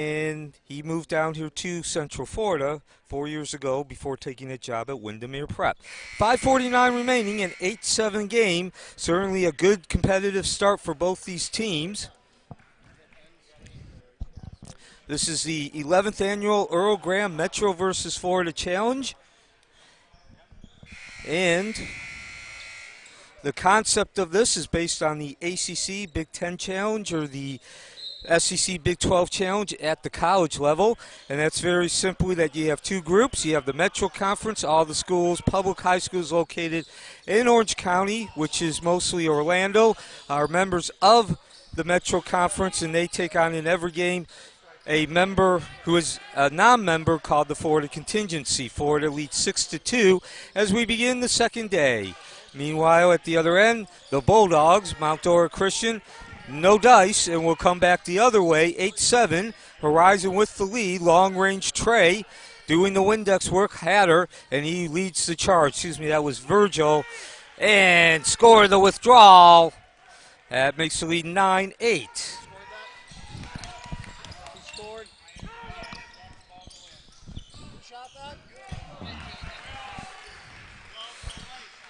And he moved down here to Central Florida 4 years ago before taking a job at Windermere Prep. 5:49 remaining, an 8-7 game. Certainly a good competitive start for both these teams. This is the 11th annual Earl Graham Metro versus Florida Challenge. And the concept of this is based on the ACC Big Ten Challenge or the SEC Big 12 Challenge at the college level. And that's very simply that you have two groups. You have the Metro Conference, all the schools, public high schools located in Orange County, which is mostly Orlando, are members of the Metro Conference, and they take on in every game a member who is a non-member called the Florida Contingency. Florida leads 6-2 as we begin the second day. Meanwhile, at the other end, the Bulldogs, Mount Dora Christian, no dice, and we'll come back the other way, 8-7. Horizon with the lead, long-range Trey doing the Windex work, Hatter, and he leads the charge. That was Virgil, and score the withdrawal. That makes the lead 9-8.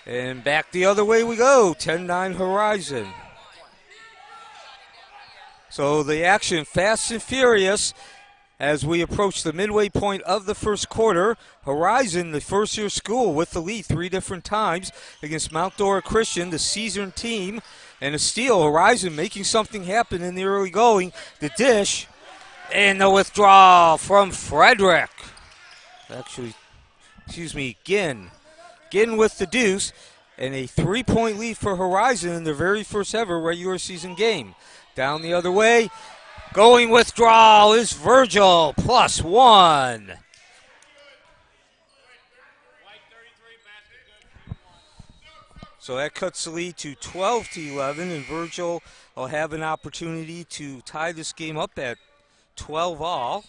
And back the other way we go, 10-9 Horizon. So the action fast and furious as we approach the midway point of the first quarter. Horizon, the first-year school, with the lead 3 different times against Mount Dora Christian, the seasoned team, and a steal. Horizon making something happen in the early going. The dish and the withdrawal from Frederick. Ginn. Ginn with the deuce, and a 3-point lead for Horizon in their very first ever regular season game. Down the other way, going withdrawal is Virgil, +1. So that cuts the lead to 12-11, and Virgil will have an opportunity to tie this game up at 12-all.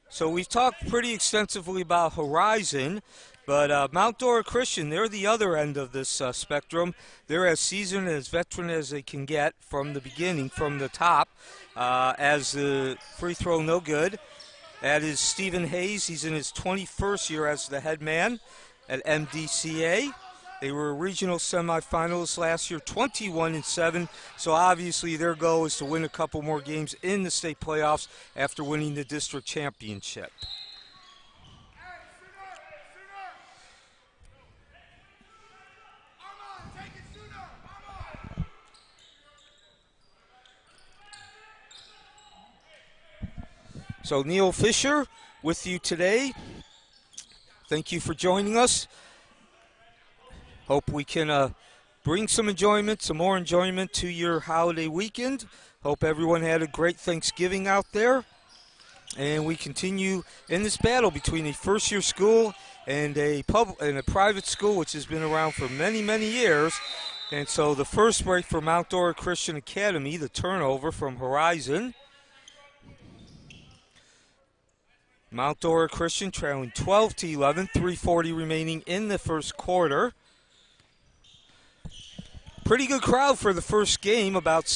So we've talked pretty extensively about Horizon. But Mount Dora Christian, they're the other end of this spectrum. They're as seasoned and as veteran as they can get from the beginning, from the top. As the free throw no good. That is Stephen Hayes. He's in his 21st year as the head man at MDCA. They were regional semifinalists last year, 21-7. So obviously their goal is to win a couple more games in the state playoffs after winning the district championship. So Neil Fisher with you today. Thank you for joining us. Hope we can bring some enjoyment, some more enjoyment to your holiday weekend. Hope everyone had a great Thanksgiving out there. And we continue in this battle between a first-year school and a private school, which has been around for many, many years. And so the first break for Mount Dora Christian Academy, the turnover from Horizon. Mount Dora Christian trailing 12-11, 3:40 remaining in the first quarter. Pretty good crowd for the first game, about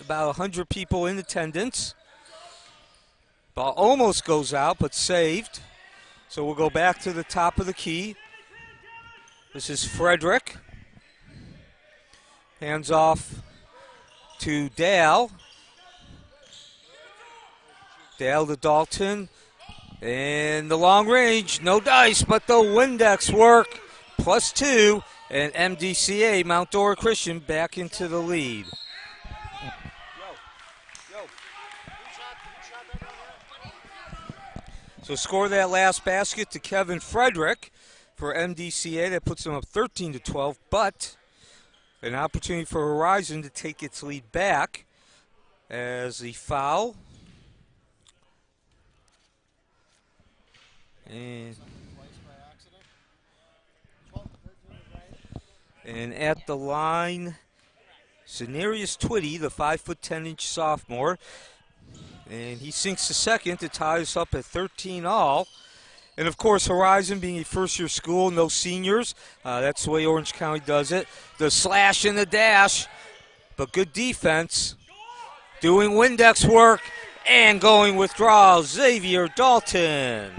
100 people in attendance. Ball almost goes out, but saved. So we'll go back to the top of the key. This is Frederick. Hands off to Dale. Dale to Dalton. And the long range, no dice, but the Windex work, +2, and MDCA, Mount Dora Christian, back into the lead. So score that last basket to Kevin Frederick for MDCA. That puts them up 13-12, but an opportunity for Horizon to take its lead back as the foul. And at the line, Cenarius Twitty, the 5'10" sophomore. And he sinks the second to tie us up at 13-all. And, of course, Horizon being a first-year school, no seniors. That's the way Orange County does it. The slash and the dash, but good defense. Doing Windex work, And going withdrawal, Xavier Dalton.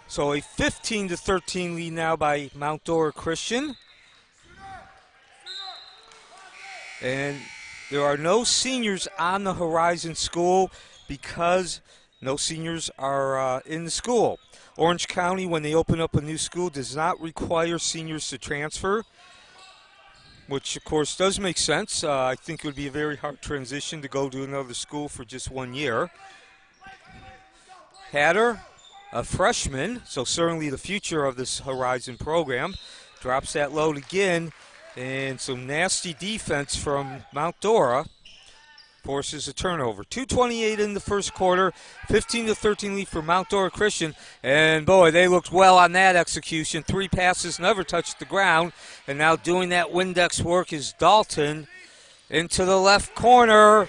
So a 15-13 lead now by Mount Dora Christian. And there are no seniors on the Horizon School because no seniors are in the school. Orange County, when they open up a new school, does not require seniors to transfer, which of course does make sense. I think it would be a very hard transition to go to another school for just 1 year. Hatter, a freshman, so certainly the future of this Horizon program, drops that load again, and some nasty defense from Mount Dora forces a turnover. 2:28 in the first quarter, 15-13 lead for Mount Dora Christian, and boy, they looked well on that execution. 3 passes, never touched the ground, and now doing that Windex work is Dalton into the left corner,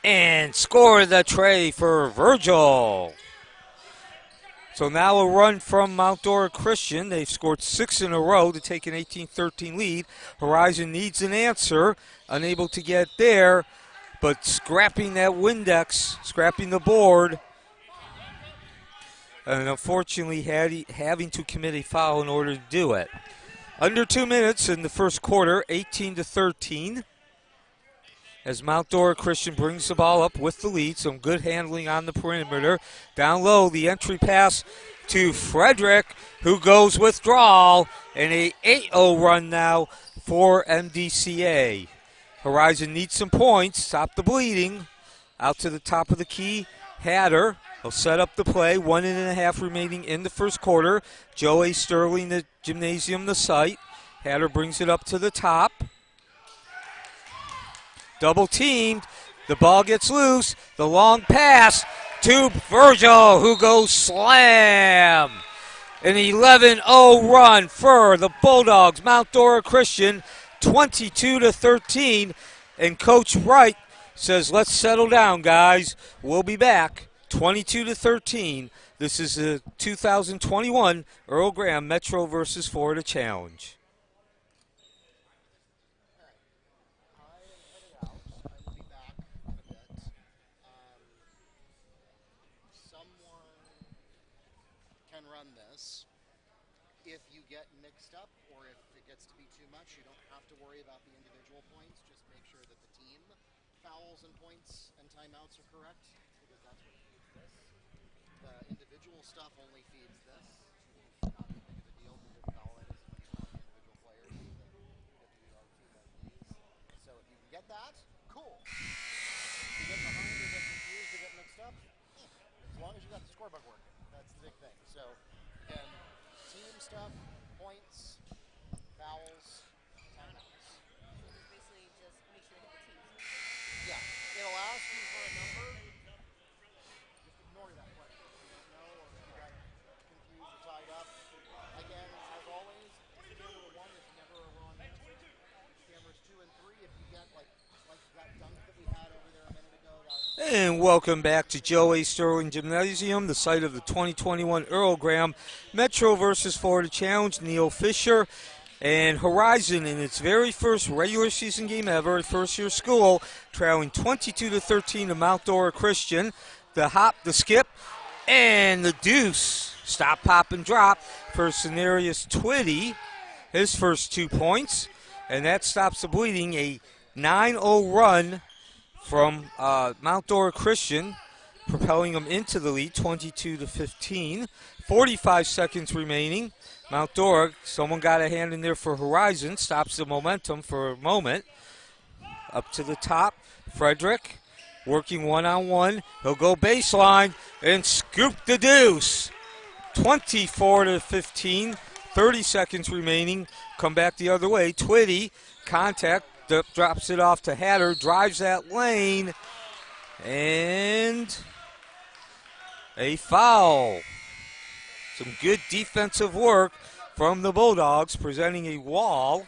and score the tray for Virgil. So now a run from Mount Dora Christian. They've scored 6 in a row to take an 18-13 lead. Horizon needs an answer, unable to get there, but scrapping that Windex, scrapping the board, and unfortunately having to commit a foul in order to do it. Under 2 minutes in the first quarter, 18-13. As Mount Dora Christian brings the ball up with the lead. Some good handling on the perimeter. Down low, the entry pass to Frederick, who goes withdrawal, and a 8-0 run now for MDCA. Horizon needs some points. Stop the bleeding. Out to the top of the key, Hatter. He'll set up the play. 1.5 remaining in the first quarter. Joe A. Sterling, the gymnasium, the site. Hatter brings it up to the top. Double teamed. The ball gets loose. The long pass to Virgil, who goes slam. An 11-0 run for the Bulldogs. Mount Dora Christian, 22-13. And Coach Wright says, let's settle down, guys. We'll be back. 22-13. This is the 2021 Earl Graham Metro versus Florida Challenge. If you get mixed up or if it gets to be too much, you don't have to worry about the individual points. Just make sure that the team fouls and points and timeouts are correct, because that's what feeds this. The individual stuff only feeds this. It's not as big of a deal to just foul it as much as the individual players that get to do our team as these. So if you can get that, cool. If you get behind or get confused or get mixed up, as long as you got the scorebook working, that's the big thing. So again, team stuff, points, fouls, timeouts. Basically just make sure you hit the team. Yeah, it'll ask you for a number. Just ignore that question. You don't know, or if you got confused or tied up. Again, as always, camera 1 is never a wrong answer. Cameras 2 and 3, if you get like that dunk that we had over there a minute ago. And welcome back to Joe A. Sterling Gymnasium, the site of the 2021 Earl Graham Metro versus Florida Challenge. Neil Fisher and Horizon in its very first regular season game ever at first-year school, trailing 22-13 to Mount Dora Christian. The hop, the skip, and the deuce. Stop, pop, and drop for Cenarius Twitty, his first 2 points. And that stops the bleeding, a 9-0 run from Mount Dora Christian, propelling them into the lead, 22-15. 45 seconds remaining. Mount Dora, someone got a hand in there for Horizon, stops the momentum for a moment. Up to the top, Frederick working one-on-one. He'll go baseline and scoop the deuce. 24-15, 30 seconds remaining. Come back the other way. Twitty, contact. Drops it off to Hatter, drives that lane, and a foul. Some good defensive work from the Bulldogs, presenting a wall.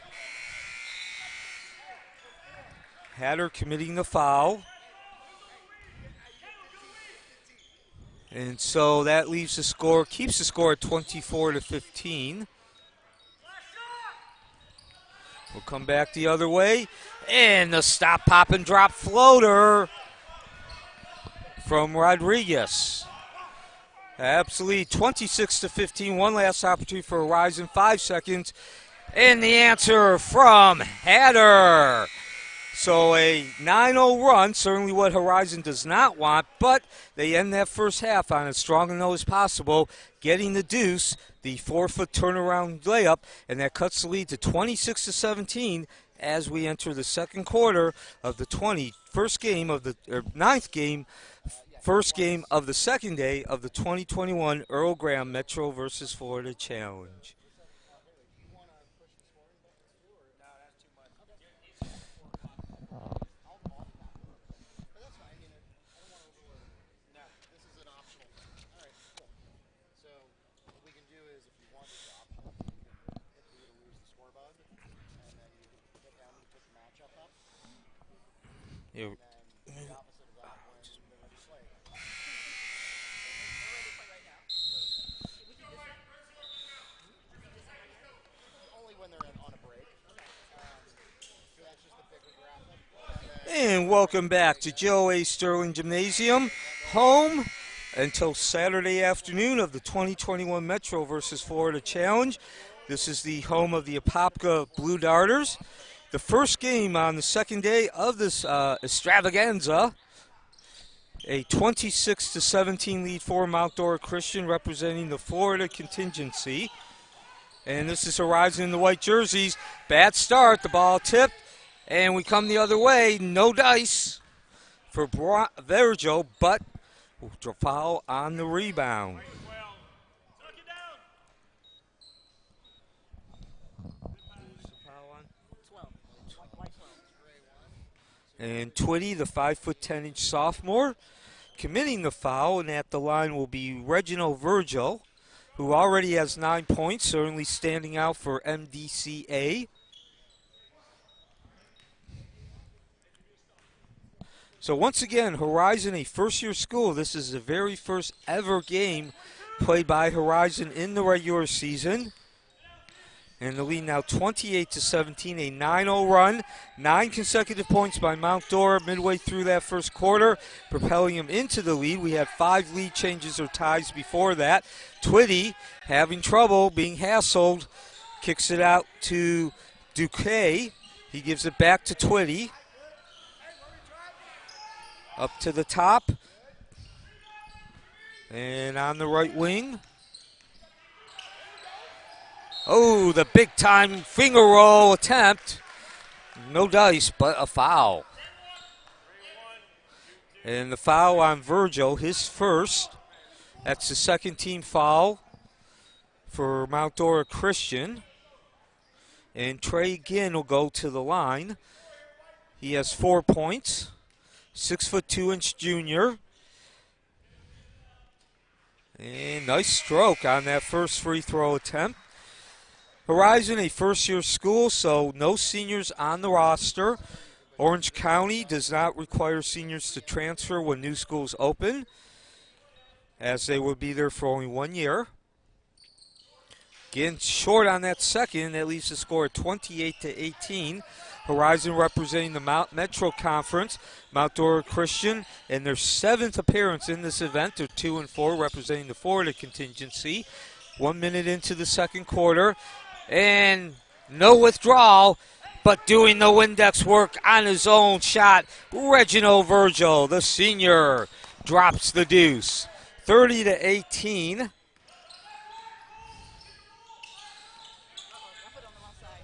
Hatter committing the foul. And so that leaves the score, keeps the score at 24-15. We'll come back the other way. And the stop, pop, and drop floater from Rodriguez. Absolutely, 26-15. One last opportunity for Horizon, 5 seconds. And the answer from Hatter. So a 9-0 run, certainly what Horizon does not want, but they end that first half on as strong a note as possible, getting the deuce, the 4-foot turnaround layup, and that cuts the lead to 26-17 as we enter the second quarter of the first game of the second day of the 2021 Earl Graham Metro versus Florida Challenge. This is an optional thing. All right, cool. So what we can do is, if you want this optional, you can hit B to lose the score bug, and then you can hit M to pick the matchup up, Here, and then the opposite of that when they're ready to play again. We're ready to play right now. So we keep this in? We keep this in right here? Only when they're on a break. Okay. So that's just the bigger graphic. And then and welcome back to Joe A. Sterling Gymnasium, home until Saturday afternoon of the 2021 Metro versus Florida Challenge. This is the home of the Apopka Blue Darters. The first game on the second day of this extravaganza, a 26-17 lead for Mount Dora Christian representing the Florida contingency. And this is Horizon in the white jerseys. Bad start, the ball tipped, and we come the other way. No dice for Virgil, but foul on the rebound. Who's the foul on? 12. White 12. And Twitty, the 5'10" sophomore, committing the foul, and at the line will be Reginald Virgil, who already has 9 points, certainly standing out for MDCA. So once again, Horizon, a first-year school. This is the very first ever game played by Horizon in the regular season. And the lead now 28-17, a 9-0 run. 9 consecutive points by Mount Dora midway through that first quarter, propelling him into the lead. We had 5 lead changes or ties before that. Twitty having trouble, being hassled, kicks it out to Duque. He gives it back to Twitty. Up to the top. And on the right wing. Oh, the big-time finger roll attempt. No dice, but a foul. And the foul on Virgil, his first. That's the second team foul for Mount Dora Christian. And Trey Ginn will go to the line. He has 4 points. 6'2" junior. And nice stroke on that first free throw attempt. Horizon, a first-year school, so no seniors on the roster. Orange County does not require seniors to transfer when new schools open, as they will be there for only 1 year. Again, short on that second. That leaves the score at 28-18. Horizon representing the Mount Metro Conference. Mount Dora Christian in their 7th appearance in this event. They're 2-4, representing the Florida contingency. 1 minute into the second quarter. And no withdrawal, but doing the Windex work on his own shot. Reginald Virgil, the senior, drops the deuce. 30-18. I put it on the wrong side.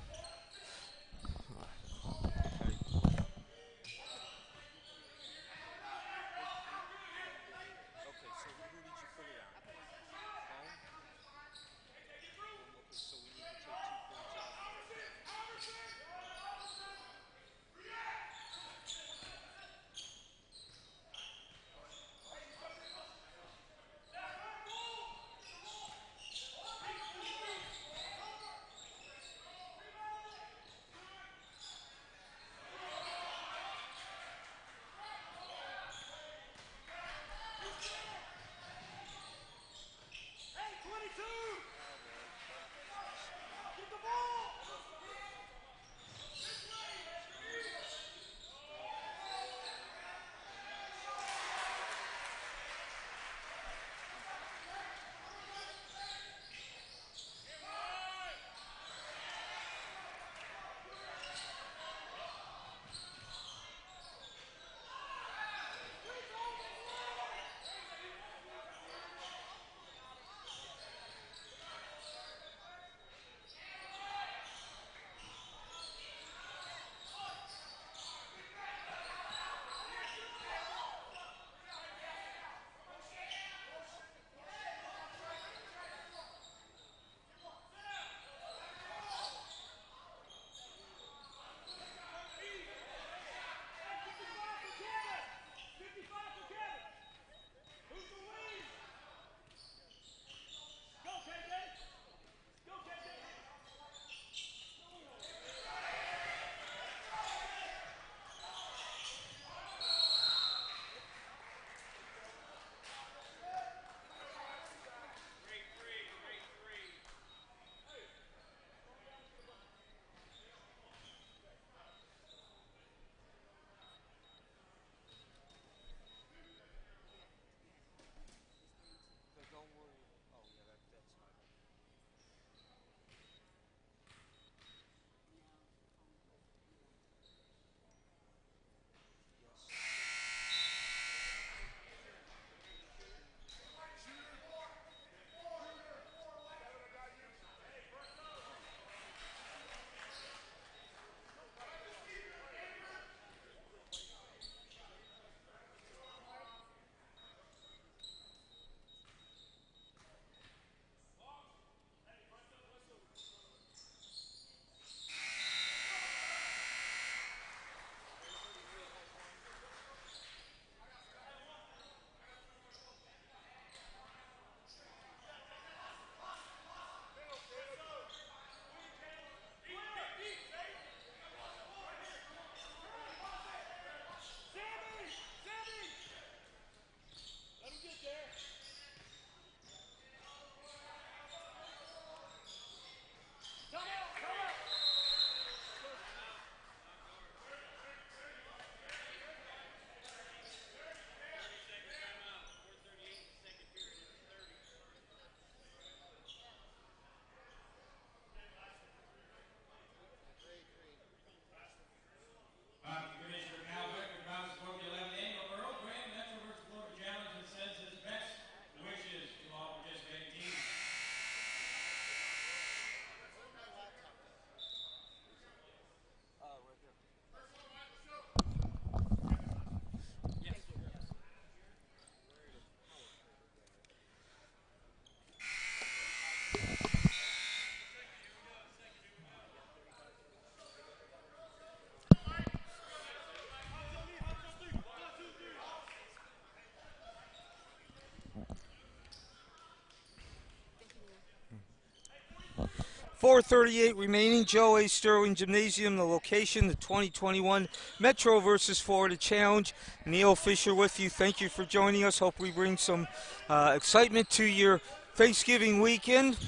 4:38 remaining. Joe A. Sterling Gymnasium, the location, the 2021 Metro versus Florida Challenge. Neil Fisher with you. Thank you for joining us. Hope we bring some excitement to your Thanksgiving weekend.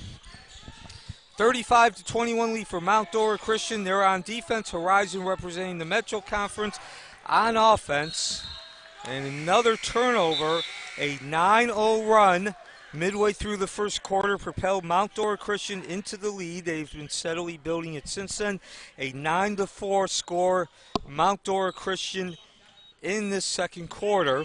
35-21 lead for Mount Dora Christian. They're on defense. Horizon representing the Metro Conference on offense. And another turnover, a 9-0 run midway through the first quarter propelled Mount Dora Christian into the lead. They've been steadily building it since then. A 9-4 score, Mount Dora Christian in this second quarter.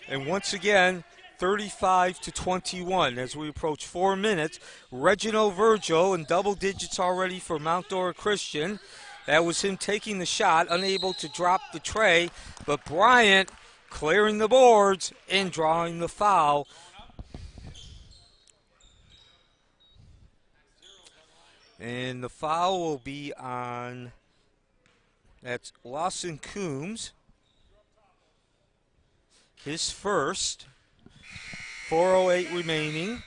And once again, 35-21 as we approach 4 minutes. Reginald Virgil in double digits already for Mount Dora Christian. That was him taking the shot, unable to drop the tray, but Bryant clearing the boards and drawing the foul. And the foul will be on, that's Lawson Coombs, his first. 4:08 remaining.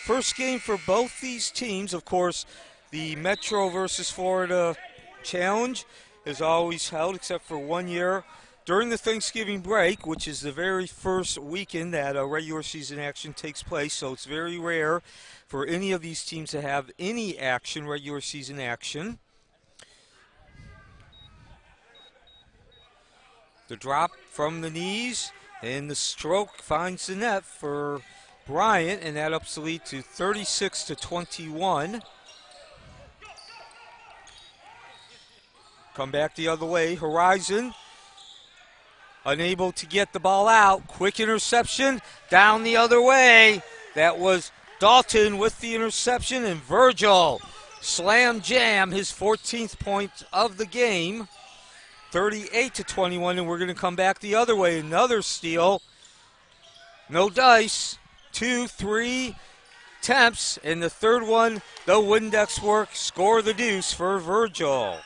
First game for both these teams. Of course, the Metro versus Florida Challenge is always held, except for 1 year, during the Thanksgiving break, which is the very first weekend that regular season action takes place. So it's very rare for any of these teams to have any action, regular season action. The drop from the knees, and the stroke finds the net for Bryant, and that ups the lead to 36-21. Come back the other way. Horizon unable to get the ball out. Quick interception down the other way. That was Dalton with the interception, and Virgil slam jam, his 14th point of the game. 38-21, and we're going to come back the other way. Another steal. No dice. 2, 3 attempts, and the third one, the Windex work, score the deuce for Virgil.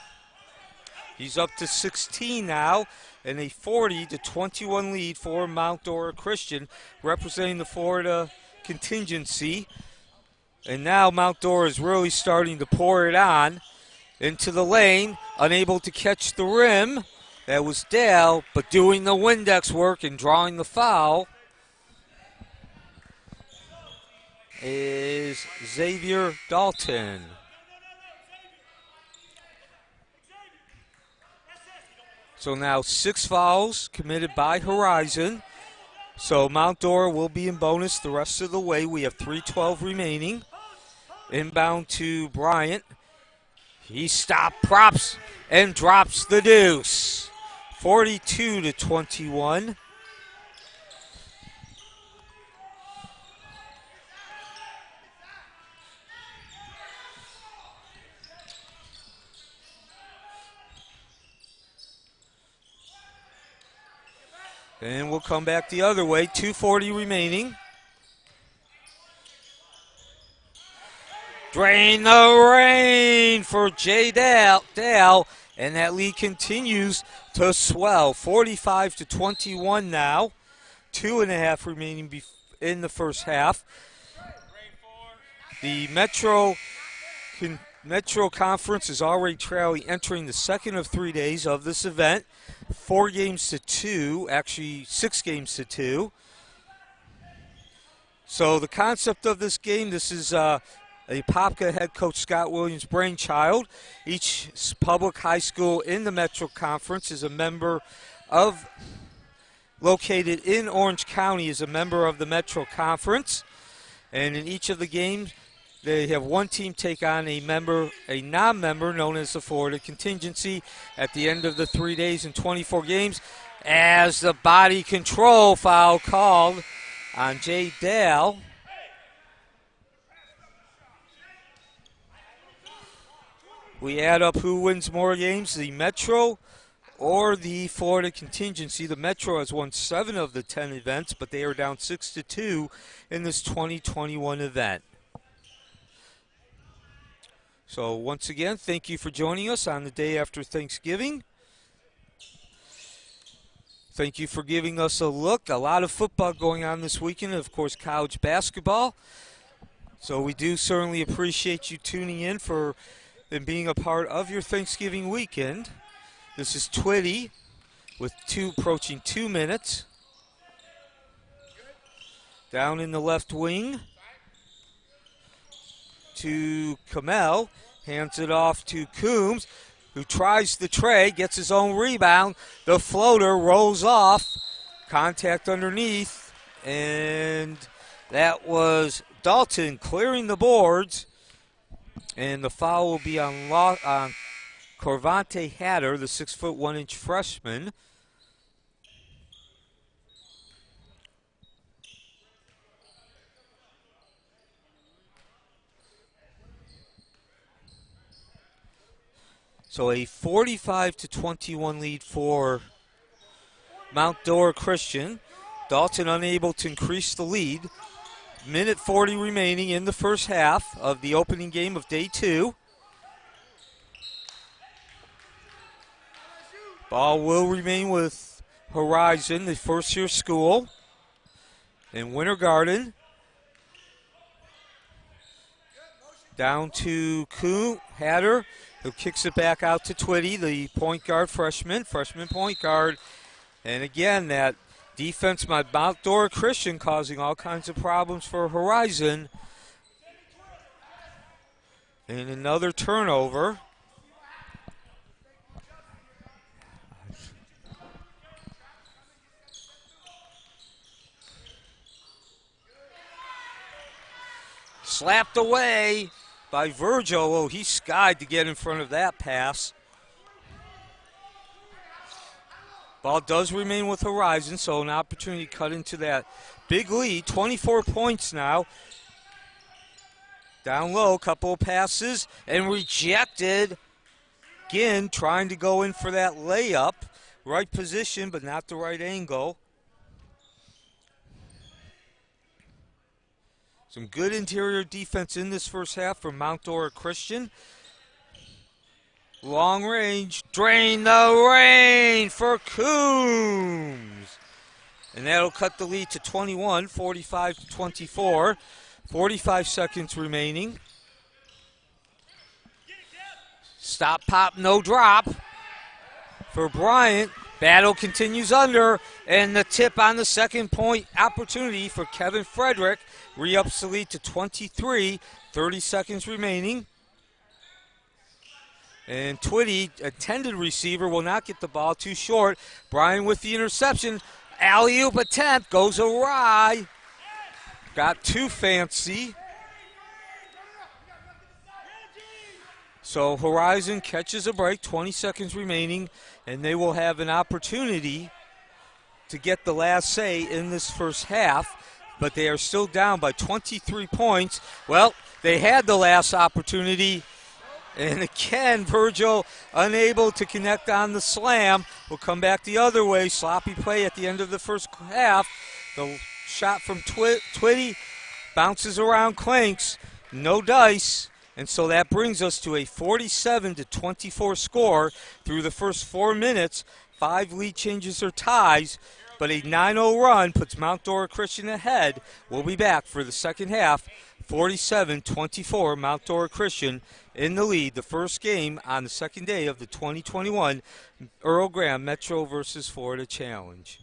He's up to 16 now, and a 40-21 lead for Mount Dora Christian, representing the Florida contingency. And now Mount Dora is really starting to pour it on into the lane, unable to catch the rim. That was Dale, but doing the Windex work and drawing the foul is Xavier Dalton. So now 6 fouls committed by Horizon. So Mount Dora will be in bonus the rest of the way. We have 3:12 remaining. Inbound to Bryant. He stopped, props, and drops the deuce. 42-21. And we'll come back the other way. 2:40 remaining. Drain the rain for Jay Dale, and that lead continues to swell. 45-21 now. 2.5 remaining in the first half. The Metro Conference is already trailing, entering the second of 3 days of this event. 4 games to 2, actually 6 games to 2. So the concept of this game, this is a Popka head coach Scott Williams' brainchild. Each public high school in the Metro Conference is a member of, located in Orange County, is a member of the Metro Conference. And in each of the games, they have one team take on a non-member known as the Florida Contingency at the end of the 3 days and 24 games, as the body control foul called on Jay Dale. We add up who wins more games, the Metro or the Florida Contingency. The Metro has won 7 of the 10 events, but they are down 6-2 in this 2021 event. So once again, thank you for joining us on the day after Thanksgiving. Thank you for giving us a look. A lot of football going on this weekend, and of course college basketball. So we do certainly appreciate you tuning in for and being a part of your Thanksgiving weekend. This is Twitty with approaching 2 minutes. Down in the left wing to Kamel. Hands it off to Coombs, who tries the tray, gets his own rebound. The floater rolls off. Contact underneath. And that was Dalton clearing the boards. And the foul will be on Corvante Hatter, the 6' 1 inch freshman. So a 45-21 lead for Mount Dora Christian. Dalton unable to increase the lead. Minute 40 remaining in the first half of the opening game of day 2. Ball will remain with Horizon, the first-year school, in Winter Garden. Down to Hatter, who kicks it back out to Twitty, the point guard freshman point guard. And again, that defense by Mount Dora Christian causing all kinds of problems for Horizon. And another turnover. Slapped away by Virgil. Oh, he skied to get in front of that pass. Ball does remain with Horizon, so an opportunity to cut into that big lead. 24 points now. Down low, couple of passes, and rejected. Again, trying to go in for that layup. Right position, but not the right angle. Some good interior defense in this first half from Mount Dora Christian. Long range, drain the rain for Coombs. And that'll cut the lead to 21, 45-24. 45 seconds remaining. Stop, pop, no drop for Bryant. Battle continues under, and the tip on the second point opportunity for Kevin Frederick. Re-ups the lead to 23, 30 seconds remaining. And Twitty, intended receiver, will not get the ball, too short. Bryant with the interception. Alley-oop attempt goes awry. Got too fancy. So Horizon catches a break, 20 seconds remaining, and they will have an opportunity to get the last say in this first half, but they are still down by 23 points. Well, they had the last opportunity, and again, Virgil unable to connect on the slam. Will come back the other way. Sloppy play at the end of the first half. The shot from Twitty bounces around Clanks. No dice. And so that brings us to a 47-24 score through the first 4 minutes. 5 lead changes or ties, but a 9-0 run puts Mount Dora Christian ahead. We'll be back for the second half. 47-24, Mount Dora Christian in the lead. The first game on the second day of the 2021 Earl Graham Metro versus Florida Challenge.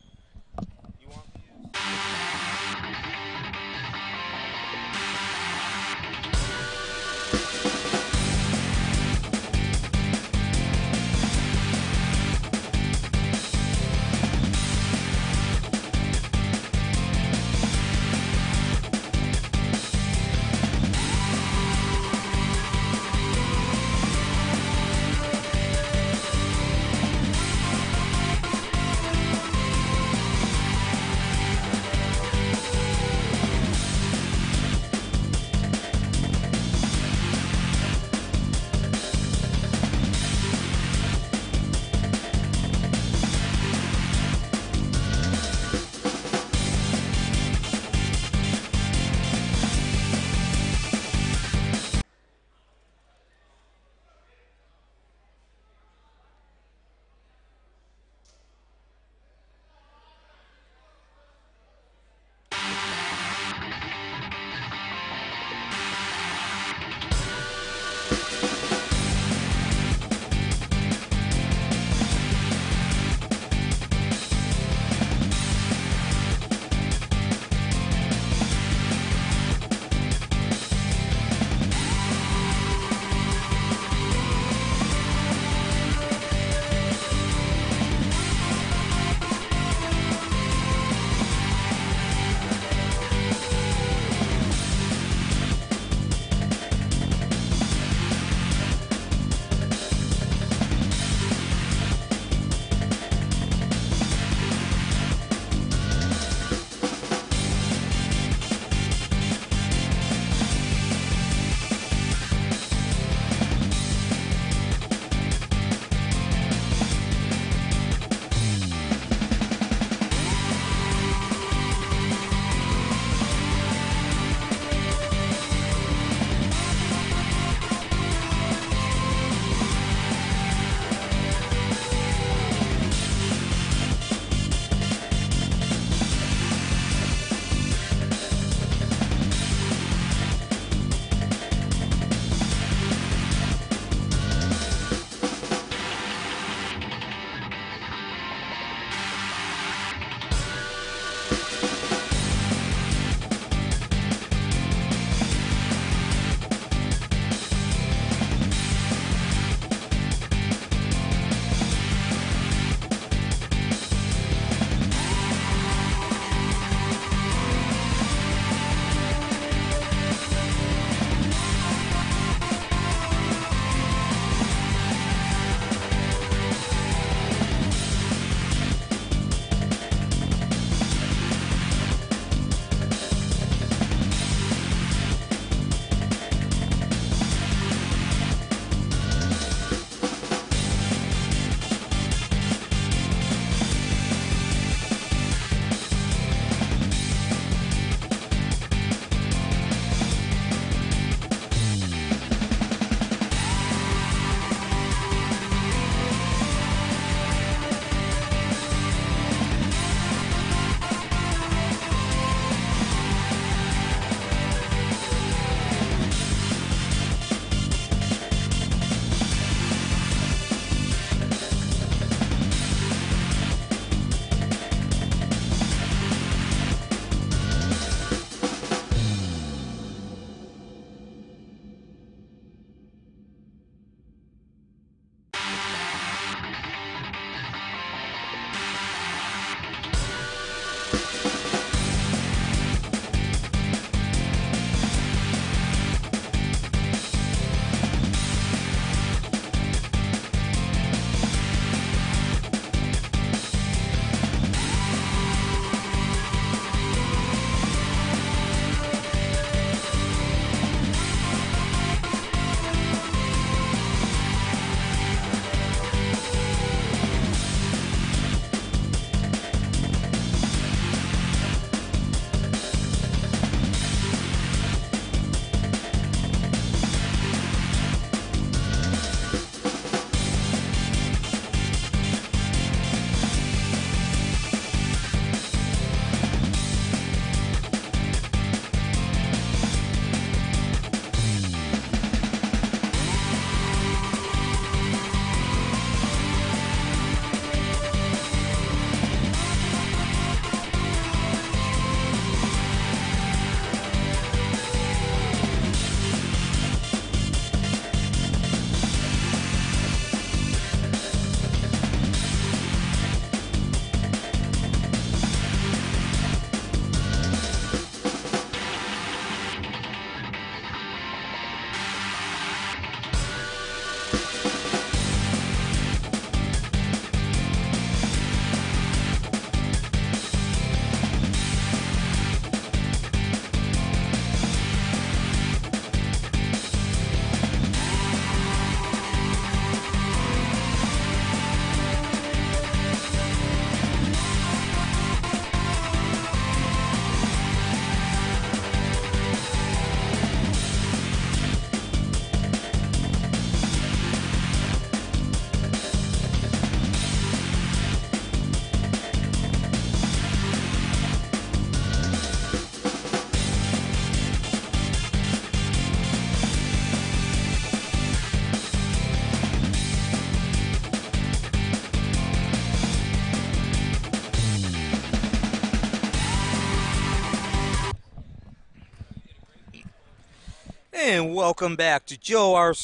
And welcome back to Joe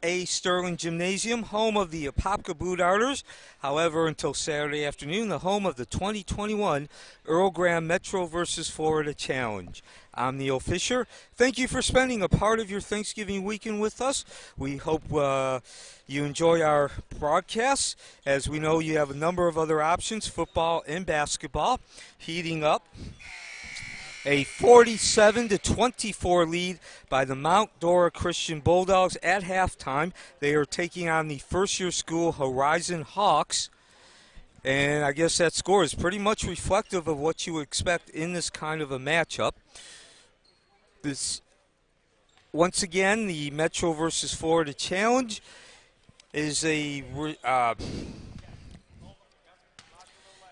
A. Sterling Gymnasium, home of the Apopka Blue Darters. However, until Saturday afternoon, the home of the 2021 Earl Graham Metro versus Florida Challenge. I'm Neil Fisher. Thank you for spending a part of your Thanksgiving weekend with us. We hope you enjoy our broadcasts. As we know, you have a number of other options, football and basketball, heating up. A 47-24 lead by the Mount Dora Christian Bulldogs at halftime. They are taking on the first-year school Horizon Hawks. And I guess that score is pretty much reflective of what you would expect in this kind of a matchup. Once again, the Metro versus Florida Challenge is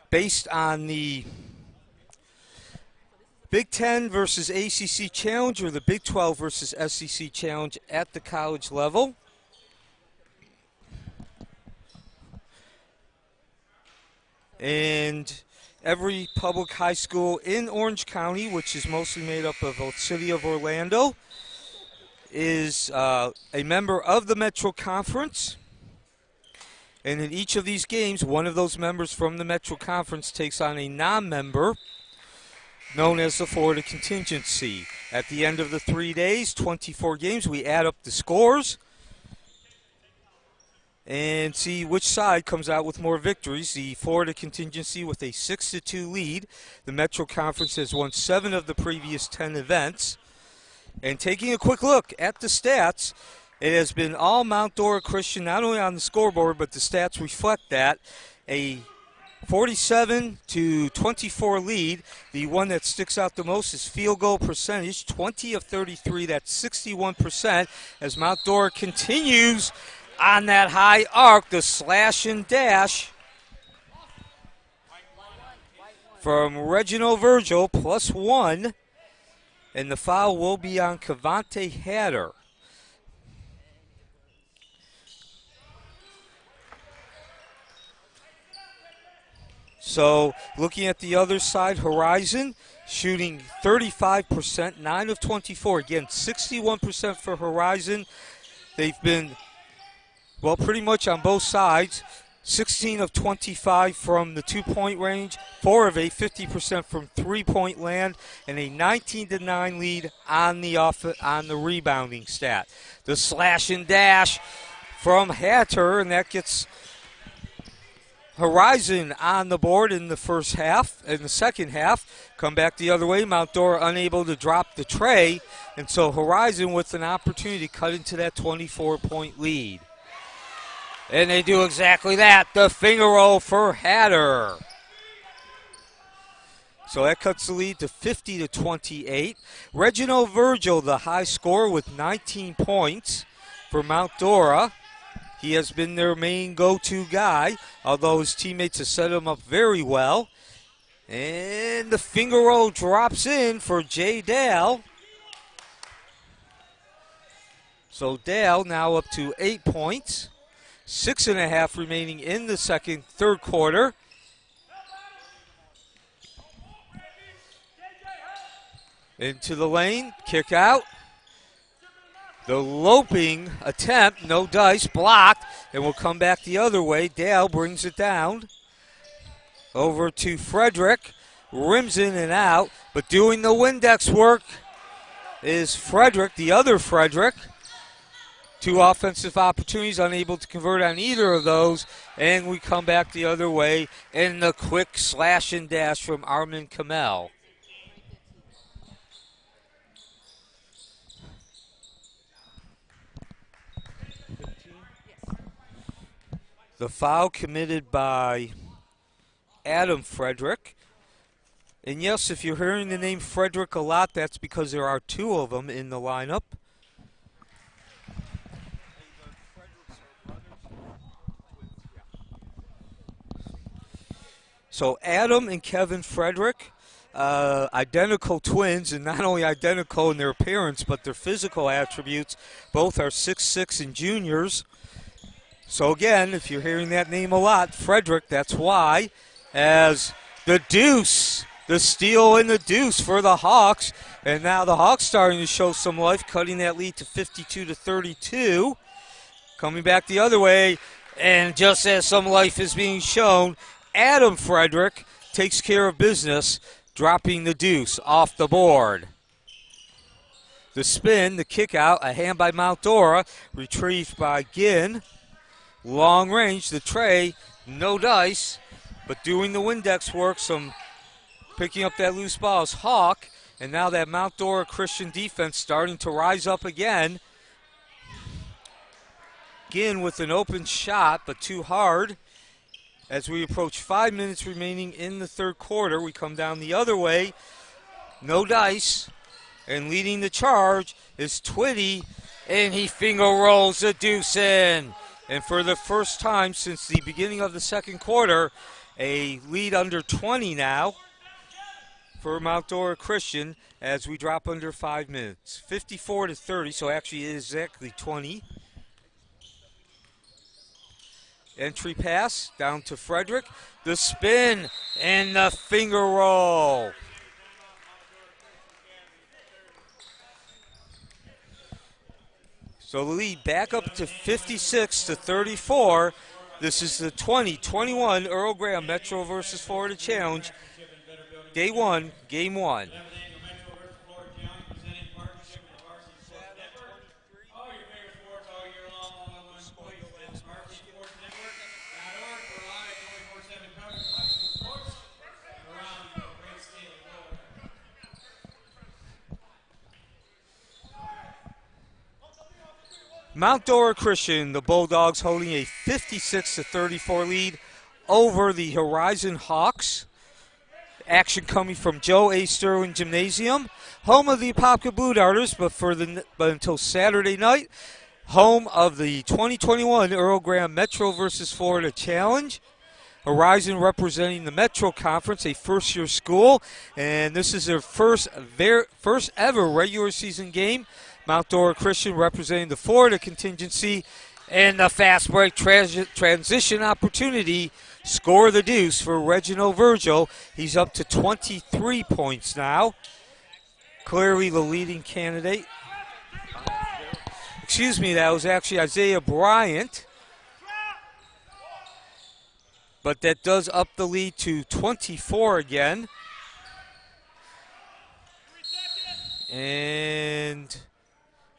based on the Big Ten versus ACC Challenge, or the Big 12 versus SEC Challenge at the college level. And every public high school in Orange County, which is mostly made up of the city of Orlando, is a member of the Metro Conference. And in each of these games, one of those members from the Metro Conference takes on a non-member known as the Florida Contingency. At the end of the 3 days, 24 games, we add up the scores and see which side comes out with more victories. The Florida Contingency with a 6-2 lead. The Metro Conference has won 7 of the previous 10 events. And taking a quick look at the stats, it has been all Mount Dora Christian, not only on the scoreboard, but the stats reflect that. A 47-24 lead. The one that sticks out the most is field goal percentage, 20 of 33. That's 61%. As Mount Dora continues on that high arc, the slash and dash from Reginald Virgil, +1. And the foul will be on Cavante Hatter. So looking at the other side, Horizon shooting 35%, 9 of 24. Again, 61% for Horizon. They've been, well, pretty much on both sides. 16 of 25 from the two-point range, 4 of 8, 50% from three-point land, and a 19-9 lead on the rebounding stat. The slash and dash from Hatter, and that gets Horizon on the board in the first half. In the second half, come back the other way. Mount Dora unable to drop the tray, and so Horizon with an opportunity to cut into that 24-point lead. And they do exactly that. The finger roll for Hatter. So that cuts the lead to 50-28. Reginald Virgil, the high scorer, with 19 points for Mount Dora. He has been their main go-to guy, although his teammates have set him up very well. And the finger roll drops in for Jay Dale. So Dale now up to 8 points. 6.5 remaining in the third quarter. Into the lane, kick out. The loping attempt, no dice, blocked, and will come back the other way. Dale brings it down. Over to Frederick, rims in and out, but doing the Windex work is Frederick, the other Frederick. 2 offensive opportunities, unable to convert on either of those, and we come back the other way, and the quick slash and dash from Armin Kamel. The foul committed by Adam Frederick. And yes, if you're hearing the name Frederick a lot, that's because there are 2 of them in the lineup. So Adam and Kevin Frederick, identical twins, and not only identical in their appearance, but their physical attributes. Both are 6'6" and juniors. So again, if you're hearing that name a lot, Frederick, that's why. As the deuce The steal and the deuce for the Hawks. And now the Hawks starting to show some life, cutting that lead to 52-32. Coming back the other way, and just as some life is being shown, Adam Frederick takes care of business, dropping the deuce off the board. The spin, the kick out, a hand by Mount Dora, retrieved by Ginn. Long range, the tray, no dice, but doing the Windex work, some picking up that loose ball is Hawk, and now that Mount Dora Christian defense starting to rise up again. Ginn with an open shot, but too hard. As we approach 5 minutes remaining in the third quarter, we come down the other way. No dice. And leading the charge is Twitty, and he finger rolls the deuce in. And for the first time since the beginning of the second quarter, a lead under 20 now for Mount Dora Christian as we drop under 5 minutes. 54-30, so actually it is exactly 20. Entry pass down to Frederick. The spin and the finger roll. So the lead back up to 56-34. This is the 2021 Earl Graham Metro versus Florida Challenge. Day 1, game 1. Mount Dora Christian, the Bulldogs holding a 56-34 lead over the Horizon Hawks. Action coming from Joe A. Sterling Gymnasium, home of the Apopka Blue Darters, but until Saturday night, home of the 2021 Earl Graham Metro versus Florida Challenge. Horizon representing the Metro Conference, a first-year school, and this is their first ever regular season game. Mount Dora Christian representing the Florida contingency, and the fast break transition opportunity. Score the deuce for Reginald Virgil. He's up to 23 points now. Clearly the leading candidate. Excuse me, that was actually Isaiah Bryant. But that does up the lead to 24 again. And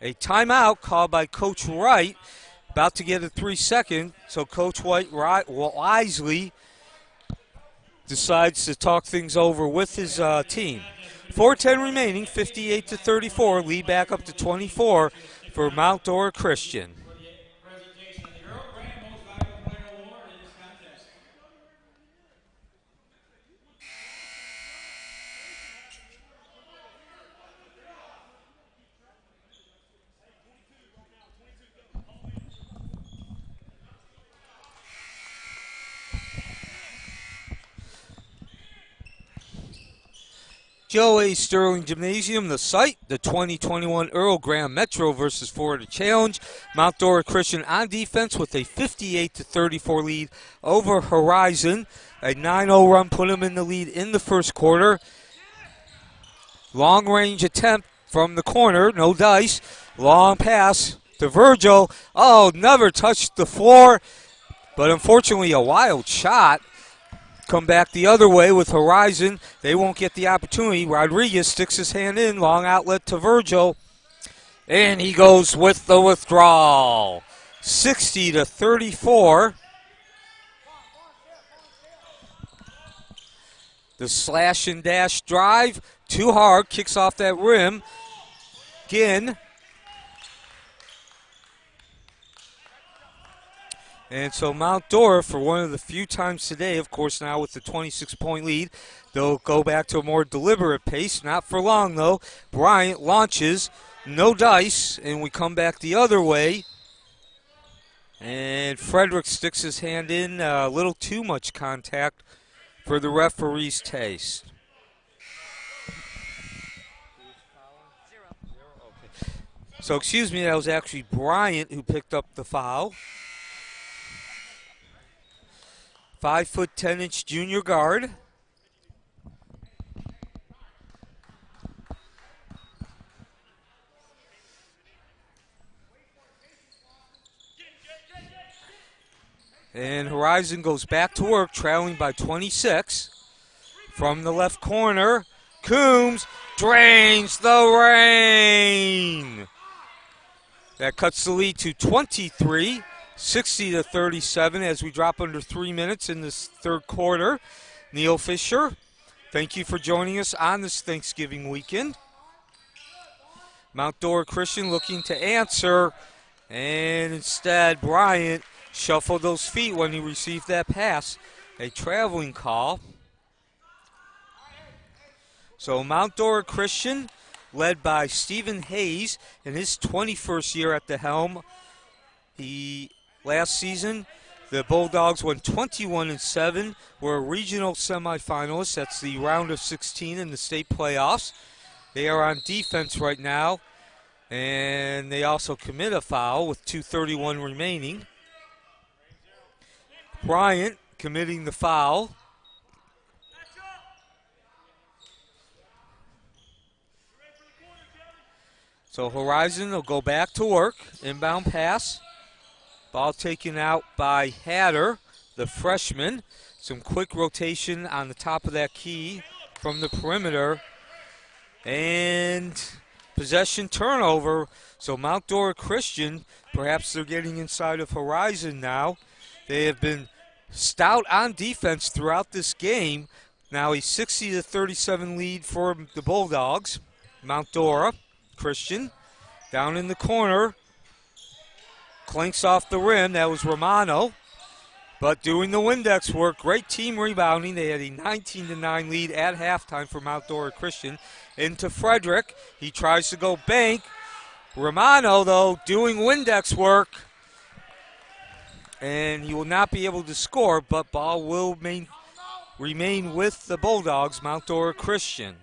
a timeout called by Coach Wright. About to get a 3-second, so Coach White wisely decides to talk things over with his team. 4:10 remaining, 58-34, lead back up to 24 for Mount Dora Christian. Joe A. Sterling Gymnasium, the site, the 2021 Earl Graham Metro versus Florida Challenge. Mount Dora Christian on defense with a 58-34 lead over Horizon. A 9-0 run put them in the lead in the first quarter. Long range attempt from the corner, no dice. Long pass to Virgil. Oh, never touched the floor, but unfortunately a wild shot. Come back the other way with Horizon. They won't get the opportunity. Rodriguez sticks his hand in. Long outlet to Virgil. And he goes with the withdrawal. 60-34. The slash and dash drive. Too hard. Kicks off that rim. Ginn. And so Mount Dora, for one of the few times today, of course now with the 26-point lead, they'll go back to a more deliberate pace. Not for long, though. Bryant launches, no dice, and we come back the other way. And Frederick sticks his hand in, a little too much contact for the referee's taste. 0. Okay. So, excuse me, that was actually Bryant who picked up the foul. 5'10" junior guard. And Horizon goes back to work, trailing by 26. From the left corner, Coombs drains the rain. That cuts the lead to 23, 60-37 as we drop under 3 minutes in this third quarter. Neil Fisher, thank you for joining us on this Thanksgiving weekend. Mount Dora Christian looking to answer, and instead Bryant shuffled those feet when he received that pass. A traveling call. So Mount Dora Christian, led by Stephen Hayes in his 21st year at the helm. Last season, the Bulldogs went 21-7, were a regional semifinalist. That's the round of 16 in the state playoffs. They are on defense right now, and they also commit a foul with 2:31 remaining. Bryant committing the foul. So Horizon will go back to work. Inbound pass. Ball taken out by Hatter, the freshman. Some quick rotation on the top of that key from the perimeter. And possession turnover. So Mount Dora Christian, perhaps they're getting inside of Horizon now. They have been stout on defense throughout this game. Now a 60-37 lead for the Bulldogs. Mount Dora Christian down in the corner. Clinks off the rim. That was Romano. But doing the Windex work, great team rebounding. They had a 19-9 lead at halftime for Mount Dora Christian. Into Frederick. He tries to go bank. Romano, though, doing Windex work. And he will not be able to score, but ball will remain with the Bulldogs, Mount Dora Christian.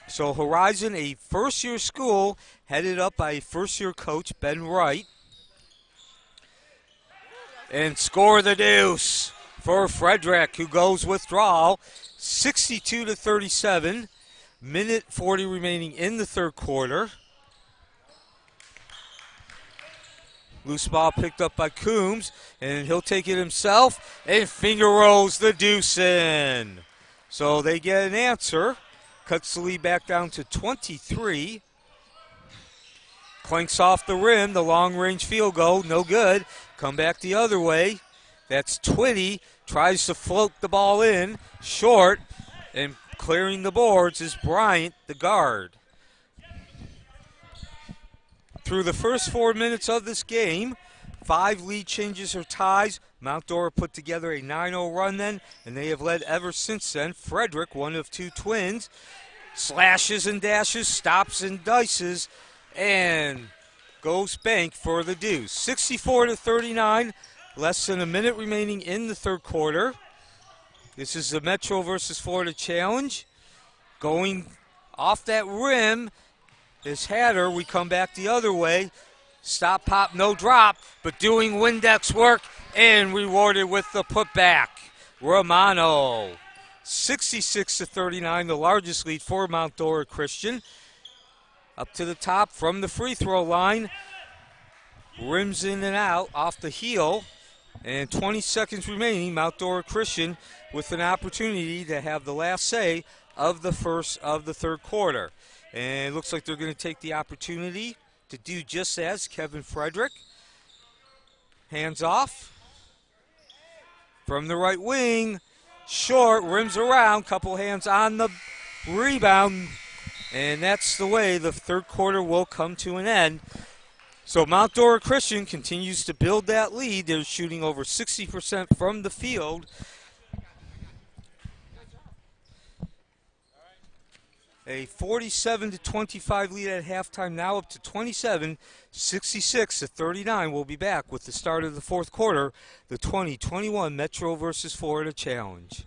So Horizon, a first-year school, headed up by first-year coach Ben Wright. And score the deuce for Frederick, who goes withdrawal, 62-37. Minute 40 remaining in the third quarter. Loose ball picked up by Coombs, and he'll take it himself, and finger rolls the deuce in. So they get an answer. Cuts the lead back down to 23. Clanks off the rim, the long-range field goal, no good. Come back the other way. That's Twitty, tries to float the ball in, short, and clearing the boards is Bryant, the guard. Through the first 4 minutes of this game, 5 lead changes or ties. Mount Dora put together a 9-0 run then, and they have led ever since then. Frederick, one of two twins, slashes and dashes, stops and dices, and goes bank for the deuce. 64-39, less than a minute remaining in the third quarter. This is the Metro versus Florida Challenge. Going off that rim is Hatter. We come back the other way. Stop, pop, no drop, but doing Windex work and rewarded with the putback. Romano, 66-39, the largest lead for Mount Dora Christian. Up to the top from the free throw line. Rims in and out off the heel. And 20 seconds remaining. Mount Dora Christian with an opportunity to have the last say of the third quarter. And it looks like they're going to take the opportunity to do just as. Kevin Frederick. Hands off. From the right wing. Short. Rims around. Couple hands on the rebound. And that's the way the third quarter will come to an end. So Mount Dora Christian continues to build that lead. They're shooting over 60% from the field. A 47-25 lead at halftime, now up to 27, 66-39. We'll be back with the start of the fourth quarter, the 2021 Metro versus Florida Challenge.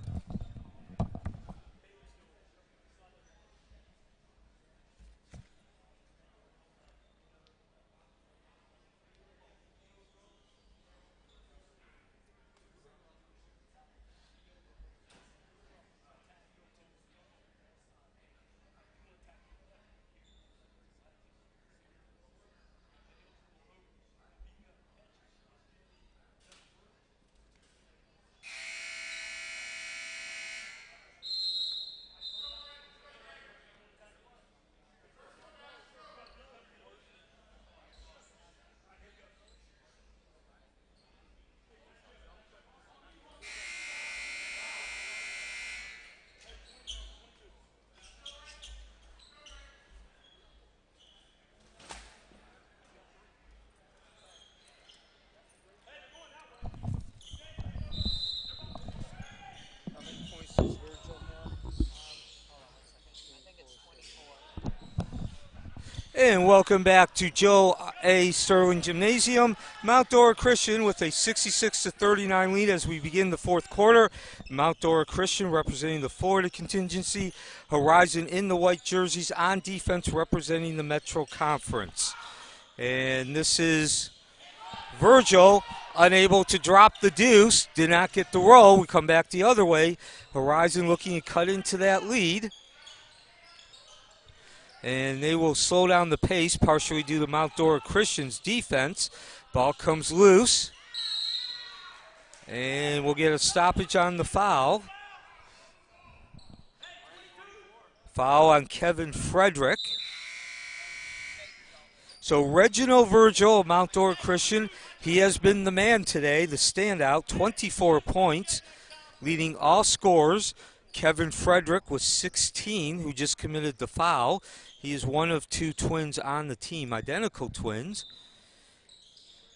And welcome back to Joe A. Sterling Gymnasium. Mount Dora Christian with a 66-39 lead as we begin the fourth quarter. Mount Dora Christian representing the Florida contingency. Horizon in the white jerseys on defense representing the Metro Conference. And this is Virgil unable to drop the deuce. Did not get the roll. We come back the other way. Horizon looking to cut into that lead. And they will slow down the pace, partially due to Mount Dora Christian's defense. Ball comes loose. And we'll get a stoppage on the foul. Foul on Kevin Frederick. So Reginald Virgil of Mount Dora Christian, he has been the man today, the standout, 24 points, leading all scorers. Kevin Frederick was 16, who just committed the foul. He is one of two twins on the team, identical twins.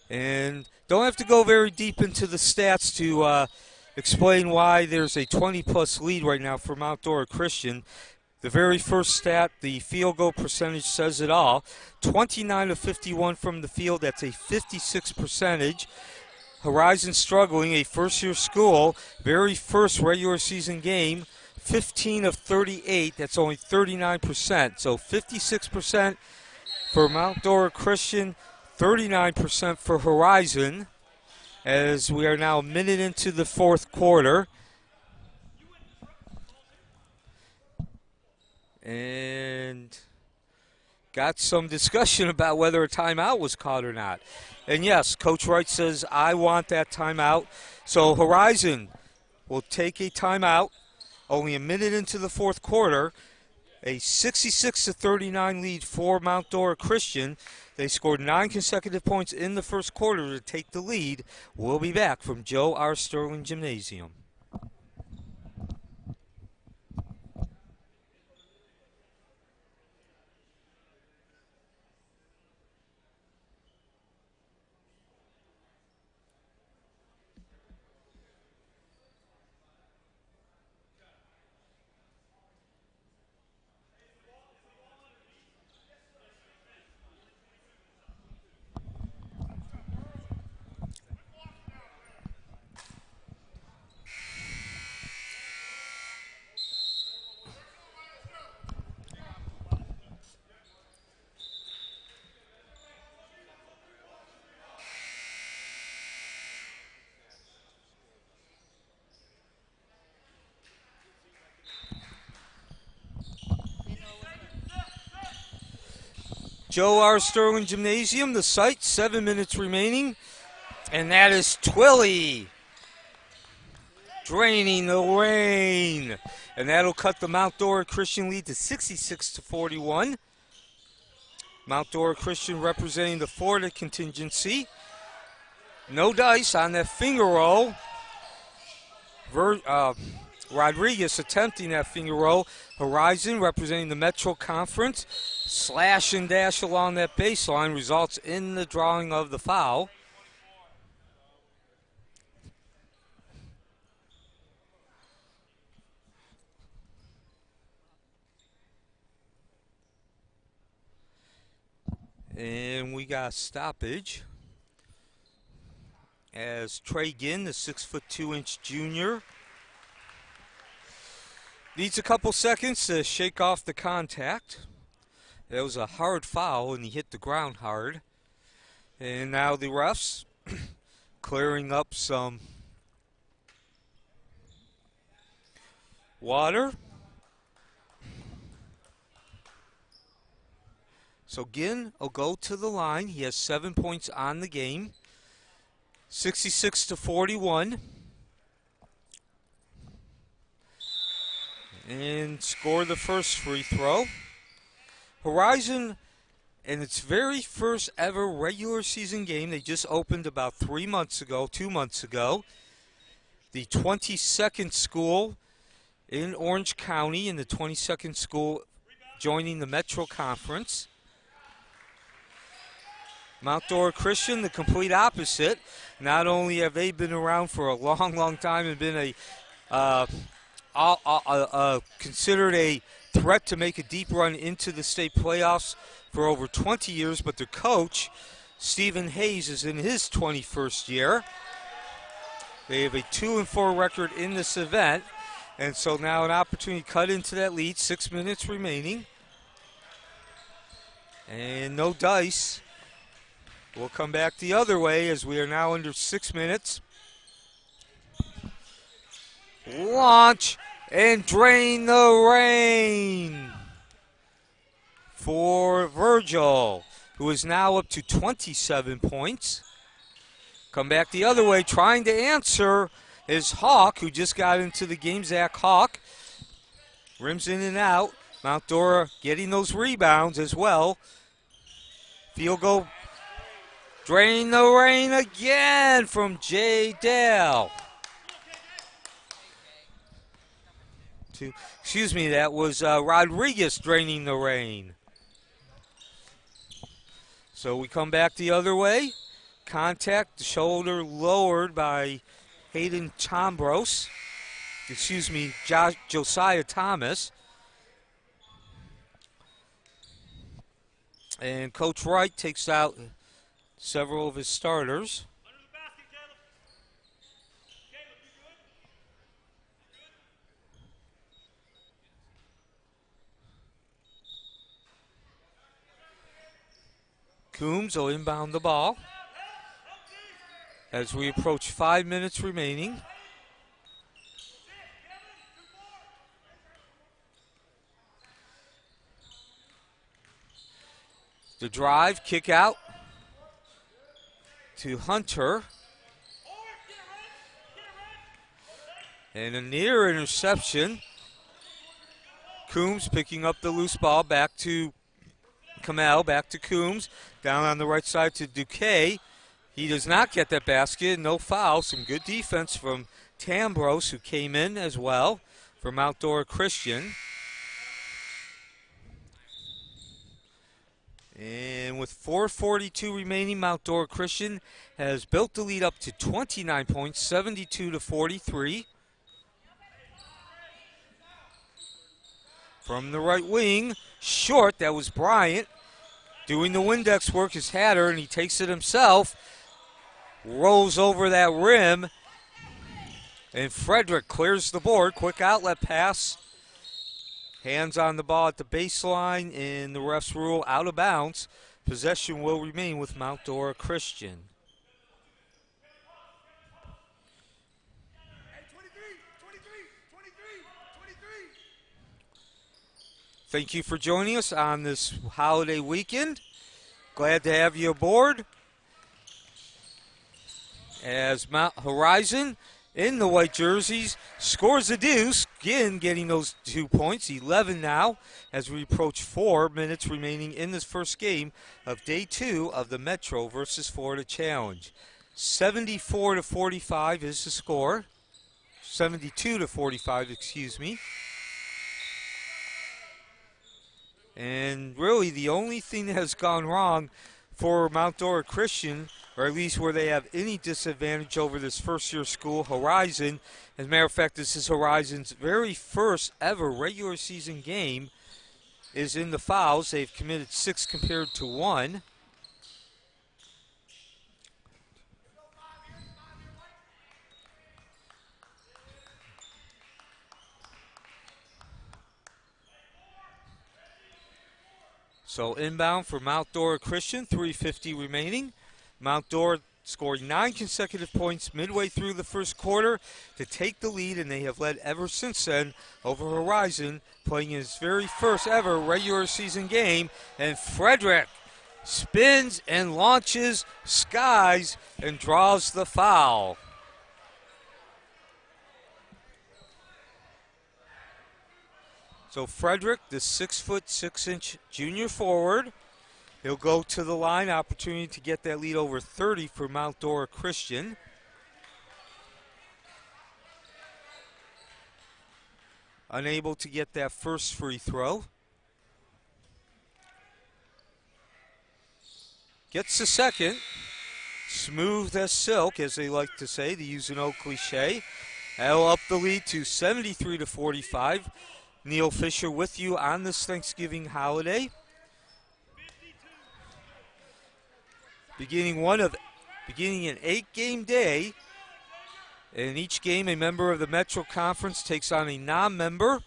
And don't have to go very deep into the stats to explain why there's a 20-plus lead right now for Mount Dora Christian. The very first stat, the field goal percentage, says it all. 29 of 51 from the field, that's a 56 percentage. Horizon struggling, a first-year school, very first regular season game, 15 of 38, that's only 39%. So 56% for Mount Dora Christian, 39% for Horizon, as we are now a minute into the fourth quarter. And got some discussion about whether a timeout was called or not. And yes, Coach Wright says, I want that timeout. So Horizon will take a timeout. Only a minute into the fourth quarter. A 66-39 lead for Mount Dora Christian. They scored 9 consecutive points in the first quarter to take the lead. We'll be back from Joe R. Sterling Gymnasium. Joe R. Sterling Gymnasium, the site, 7 minutes remaining. And that is Twilly draining the rain. And that'll cut the Mount Dora Christian lead to 66-41. Mount Dora Christian representing the Florida contingency. No dice on that finger roll. Rodriguez attempting that finger roll. Horizon representing the Metro Conference. Slash and dash along that baseline results in the drawing of the foul. And we got stoppage as Trey Ginn, the 6'2" junior, needs a couple seconds to shake off the contact. That was a hard foul, and he hit the ground hard. And now the refs clearing up some water. So Ginn will go to the line. He has 7 points on the game. 66-41. And score the first free throw. Horizon, in its very first ever regular season game, they just opened about 2 months ago. The 22nd school in Orange County, and the 22nd school joining the Metro Conference. Mount Dora Christian, the complete opposite. Not only have they been around for a long, long time and been considered a threat to make a deep run into the state playoffs for over 20 years, but their coach, Stephen Hayes, is in his 21st year. They have a 2-4 record in this event, and so now an opportunity to cut into that lead. 6 minutes remaining. And no dice. We'll come back the other way as we are now under 6 minutes. Launch and drain the rain for Virgil, who is now up to 27 points. Come back the other way, trying to answer is Hawk, who just got into the game. Zach Hawk rims in and out. Mount Dora getting those rebounds as well. Field goal. Drain the rain again from Jay Dale. Excuse me, that was Rodriguez draining the rain. So we come back the other way. Contact, the shoulder lowered by Hayden Tombros. Excuse me, Josiah Thomas. And Coach Wright takes out several of his starters. Coombs will inbound the ball as we approach 5 minutes remaining. The drive, kick out to Hunter. And a near interception. Coombs picking up the loose ball, back to Kamel, back to Coombs, down on the right side to Duque. He does not get that basket, no foul. Some good defense from Tambros, who came in as well for Mount Dora Christian. And with 4:42 remaining, Mount Dora Christian has built the lead up to 29 points, 72-43. From the right wing, short, that was Bryant. Doing the Windex work is Hatter, and he takes it himself. Rolls over that rim. And Frederick clears the board. Quick outlet pass. Hands on the ball at the baseline, and the refs rule out of bounds. Possession will remain with Mount Dora Christian. Thank you for joining us on this holiday weekend. Glad to have you aboard. As Mount Horizon in the white jerseys scores a deuce, again getting those 2 points, 11 now, as we approach 4 minutes remaining in this first game of day 2 of the Metro versus Florida Challenge. 74-45 is the score. 72-45, excuse me. And really the only thing that has gone wrong for Mount Dora Christian, or at least where they have any disadvantage over this first-year school, Horizon. As a matter of fact, this is Horizon's very first ever regular season game, is in the fouls. They've committed 6 compared to 1. So inbound for Mount Dora Christian, 3:50 remaining. Mount Dora scored 9 consecutive points midway through the first quarter to take the lead, and they have led ever since then over Horizon, playing his very first ever regular season game. And Frederick spins and launches, skies, and draws the foul. So Frederick, the 6'6" junior forward, he'll go to the line. Opportunity to get that lead over 30 for Mount Dora Christian. Unable to get that first free throw. Gets the second. Smooth as silk, as they like to say, to use an old cliche. That'll up the lead to 73-45. Neil Fisher with you on this Thanksgiving holiday. Beginning an 8-game day. In each game, a member of the Metro Conference takes on a non-member. Of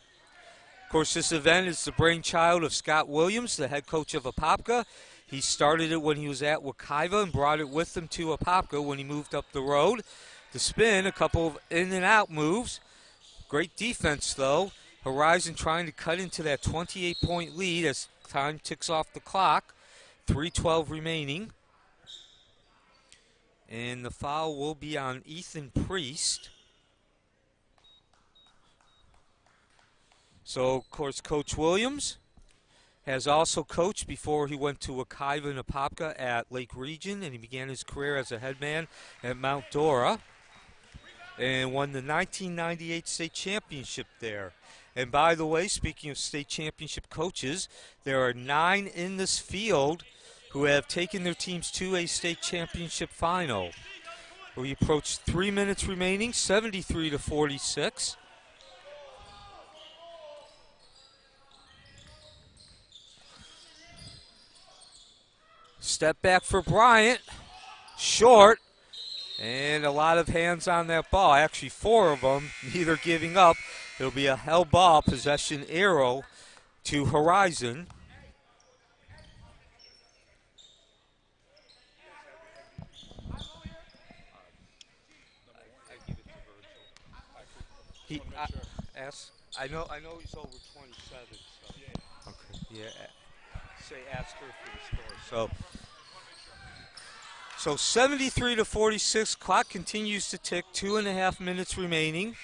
course, this event is the brainchild of Scott Williams, the head coach of Apopka. He started it when he was at Wekiva and brought it with him to Apopka when he moved up the road. The spin, a couple of in and out moves. Great defense, though. Horizon trying to cut into that 28-point lead as time ticks off the clock. 3:12 remaining. And the foul will be on Ethan Priest. So, of course, Coach Williams has also coached before he went to Wekiva and Apopka at Lake Region, and he began his career as a headman at Mount Dora and won the 1998 state championship there. And by the way, speaking of state championship coaches, there are 9 in this field who have taken their teams to a state championship final. We approach 3 minutes remaining, 73-46. Step back for Bryant, short, and a lot of hands on that ball. Actually, 4 of them, neither giving up. It'll be a held ball, possession arrow to Horizon. I know he's over 27. So. Okay. Yeah. Say ask her for the score. So 73-46. Clock continues to tick. 2.5 minutes remaining.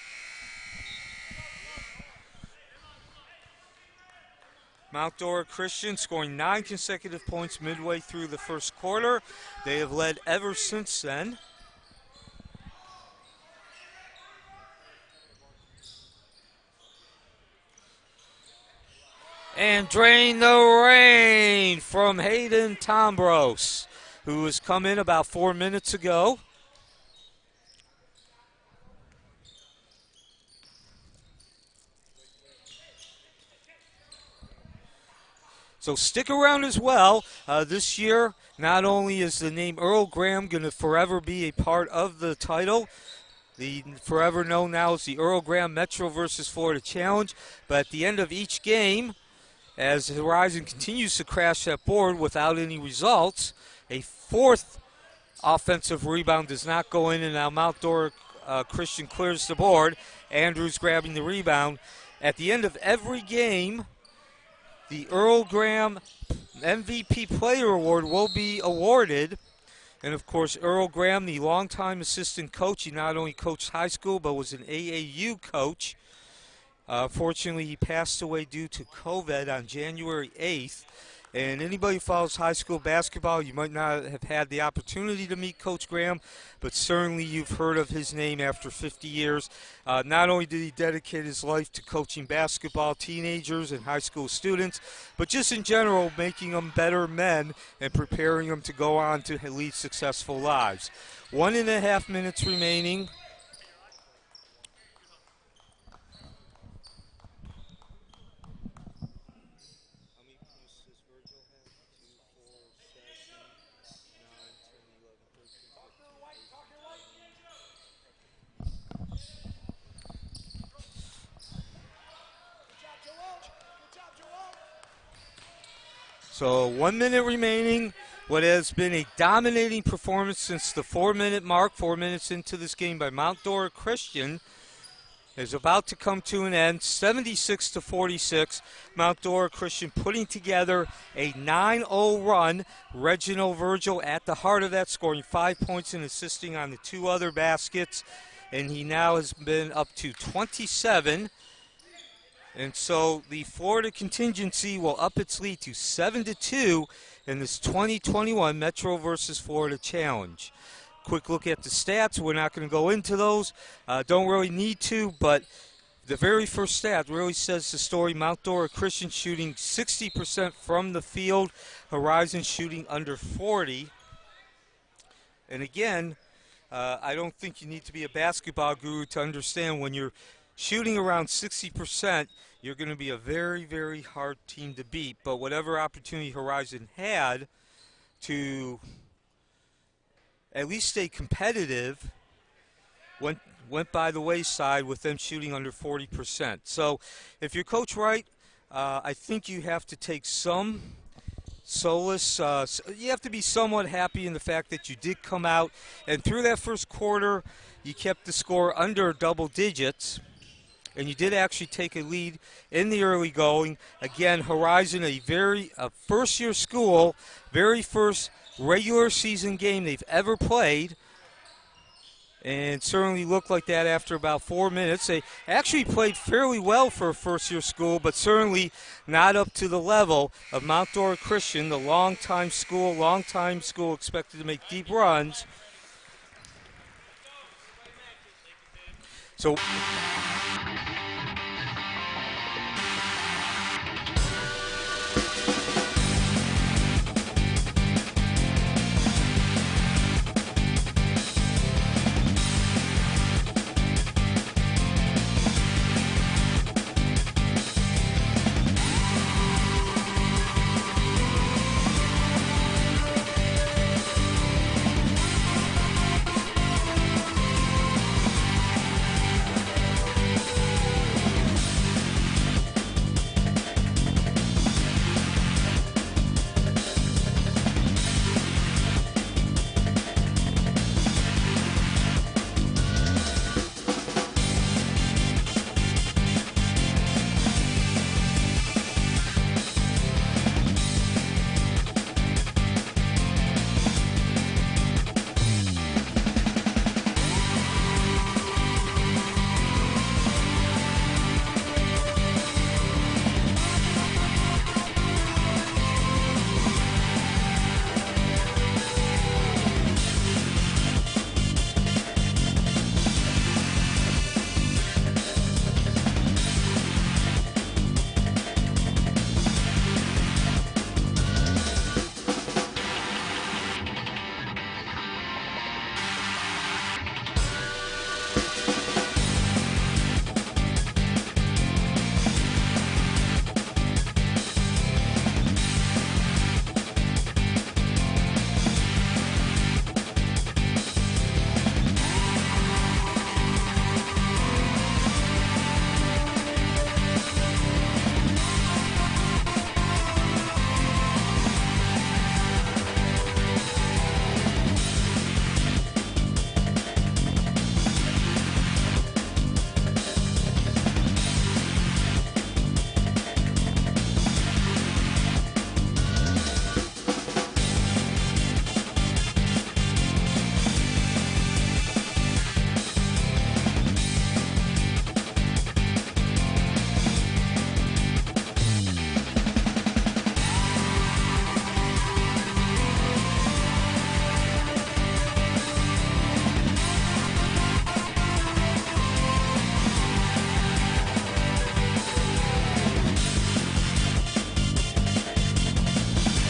Mount Dora Christian scoring 9 consecutive points midway through the first quarter. They have led ever since then. And drain the rain from Hayden Tombros, who has come in about 4 minutes ago. So stick around as well. This year, not only is the name Earl Graham going to forever be a part of the title, the forever known now as the Earl Graham Metro versus Florida Challenge, but at the end of each game, as Horizon continues to crash that board without any results, a 4th offensive rebound does not go in, and now Mount Dora Christian clears the board. Andrews grabbing the rebound. At the end of every game, the Earl Graham MVP Player Award will be awarded. And, of course, Earl Graham, the longtime assistant coach, he not only coached high school but was an AAU coach. Fortunately, he passed away due to COVID on January 8th. And anybody who follows high school basketball, you might not have had the opportunity to meet Coach Graham, but certainly you've heard of his name after 50 years. Not only did he dedicate his life to coaching basketball teenagers and high school students, but just in general making them better men and preparing them to go on to lead successful lives. 1.5 minutes remaining. So 1 minute remaining. What has been a dominating performance since the 4-minute mark, 4 minutes into this game by Mount Dora Christian, is about to come to an end. 76-46. Mount Dora Christian putting together a 9-0 run. Reginald Virgil at the heart of that, scoring 5 points and assisting on the 2 other baskets. And he now has been up to 27. And so the Florida contingency will up its lead to 7-2 in this 2021 Metro versus Florida Challenge. Quick look at the stats. We're not going to go into those. Don't really need to, but the very first stat really says the story. Mount Dora Christian shooting 60% from the field. Horizon shooting under 40. And again, I don't think you need to be a basketball guru to understand when you're shooting around 60%, you're going to be a very, very hard team to beat. But whatever opportunity Horizon had to at least stay competitive went by the wayside with them shooting under 40%. So if you're Coach Wright, I think you have to take some solace. You have to be somewhat happy in the fact that you did come out, and through that first quarter, you kept the score under double digits, and you did actually take a lead in the early going. Again, Horizon, a first-year school, very first regular season game they've ever played, and certainly looked like that after about 4 minutes. They actually played fairly well for a first-year school, but certainly not up to the level of Mount Dora Christian, the long-time school expected to make deep runs. So